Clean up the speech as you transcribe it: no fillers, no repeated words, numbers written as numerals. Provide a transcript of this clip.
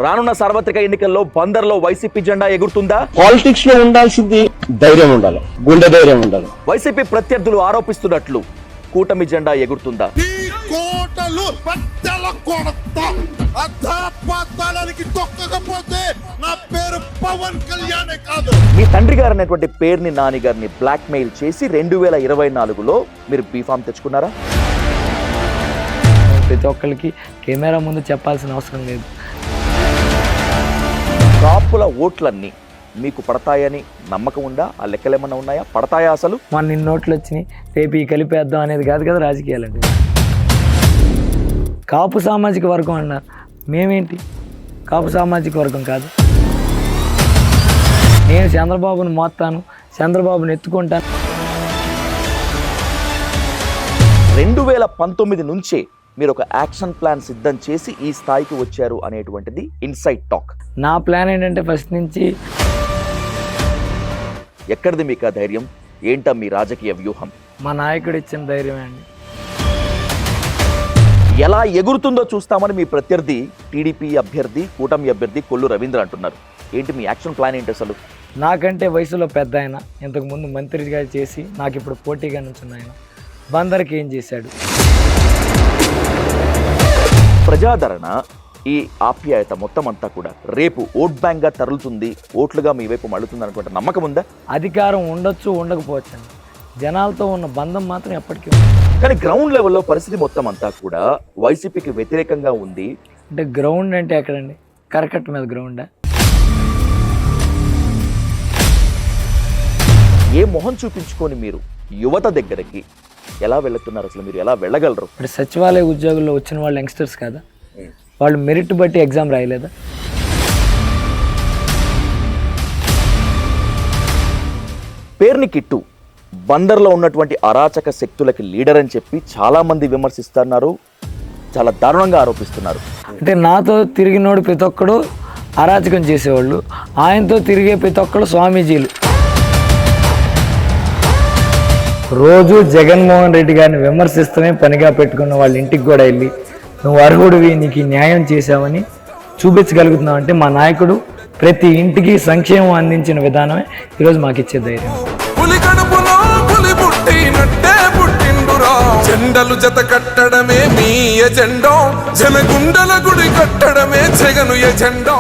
రానున్న సార్వత్రిక ఎన్నికల్లో బందర్లో వైసీపీ జెండా ఎగురుతుందా? పాలిటిక్స్ లో ఉండాల్సింది ధైర్యం ఉండాలి, గుండె ధైర్యం ఉండాలి. వైసీపీ ప్రత్యర్థులు ఆరోపిస్తున్నట్లు కూటమి జెండా ఎగురుతుందా? మీ తండ్రి గారు అనేటువంటి పేరుని నాని గారిని బ్లాక్ మెయిల్ చేసి 2024లో మీరు బీఫామ్ తెచ్చుకున్నారా? ప్రతి ఒక్కరికి కెమెరా ముందు చెప్పాల్సిన అవసరం లేదు. కాపుల ఓట్లన్నీ మీకు పడతాయని నమ్మకం ఉందా? ఆ లెక్కలు ఏమన్నా ఉన్నాయా? పడతాయా అసలు? మన నిన్న నోట్లు వచ్చినాయి రేపు ఈ కలిపేద్దాం అనేది కాదు కదా రాజకీయాలండి. కాపు సామాజిక వర్గం అన్నారు, మేమేంటి కాపు సామాజిక వర్గం కాదు. నేను చంద్రబాబును మోస్తాను, చంద్రబాబుని ఎత్తుకుంటాను. 2019 నుంచే మీరు ఒక యాక్షన్ ప్లాన్ సిద్ధం చేసి ఈ స్థాయికి వచ్చారు అనేటువంటిది ఇన్సైడ్ టాక్. నా ప్లాన్ ఏంటంటే ఫస్ట్ నుంచి ఎక్కడిది మీకు ఆ ధైర్యం? ఏంటా మీ రాజకీయ వ్యూహం? మా నాయకుడు ఇచ్చిన ధైర్యమే అండి. ఎలా ఎగురుతుందో చూస్తామని మీ ప్రత్యర్థి టీడీపీ అభ్యర్థి, కూటమి అభ్యర్థి కొల్లు రవీంద్ర అంటున్నారు. ఏంటి మీ యాక్షన్ ప్లాన్ ఏంటి అసలు? నాకంటే వయసులో పెద్ద ఆయన, ఇంతకుముందు మంత్రిగా చేసి నాకు ఇప్పుడు పోటీగా నుంచున్న ఆయన బందర్కి ఏం చేశాడు? ప్రజాదరణ, ఈ ఆప్యాయత మొత్తం అంతా కూడా రేపు ఓట్ బ్యాంక్గా తరలుతుంది, ఓట్లుగా మీ వైపు మళ్ళుతుంది అనుకుంటే నమ్మకం ఉందా? అధికారం ఉండొచ్చు, ఉండకపోవచ్చు అండి. జనాలతో ఉన్న బంధం మాత్రం ఎప్పటికీ. కానీ గ్రౌండ్ లెవెల్లో పరిస్థితి మొత్తం అంతా కూడా వైసీపీకి వ్యతిరేకంగా ఉంది. అంటే గ్రౌండ్ అంటే ఎక్కడండి? కరకట్ట మీద గ్రౌండా? ఏ మొహం చూపించుకొని మీరు యువత దగ్గరికి ఎలా వెళుతున్నారు? అసలు మీరు ఎలా వెళ్ళగలరు? ఇప్పుడు సచివాలయ ఉద్యోగుల్లో వచ్చిన వాళ్ళు యంగ్స్టర్స్ కదా, వాళ్ళు మెరిట్ బట్టి ఎగ్జామ్ రాయలేదా? పేర్ని కిట్టు బందర్లో ఉన్నటువంటి అరాచక శక్తులకి లీడర్ అని చెప్పి చాలా మంది విమర్శిస్తున్నారు, చాలా దారుణంగా ఆరోపిస్తున్నారు. అంటే నాతో తిరిగినోడు ప్రతి ఒక్కడు అరాచకం చేసేవాళ్ళు, ఆయనతో తిరిగే ప్రతి ఒక్కడు స్వామీజీలు. రోజు జగన్మోహన్ రెడ్డి గారిని విమర్శిస్తూనే పనిగా పెట్టుకున్న వాళ్ళ ఇంటికి కూడా వెళ్ళి నువ్వు అర్హుడివి, నీకు న్యాయం చేశావని చూపించగలుగుతున్నావు అంటే మా నాయకుడు ప్రతి ఇంటికి సంక్షేమం అందించిన విధానమే ఈరోజు మాకు ఇచ్చే ధైర్యం. జెండలు జత కట్టడమే మీ ఎజెండా, జనగుండల గుడి కట్టడమే జగను ఎజెండా.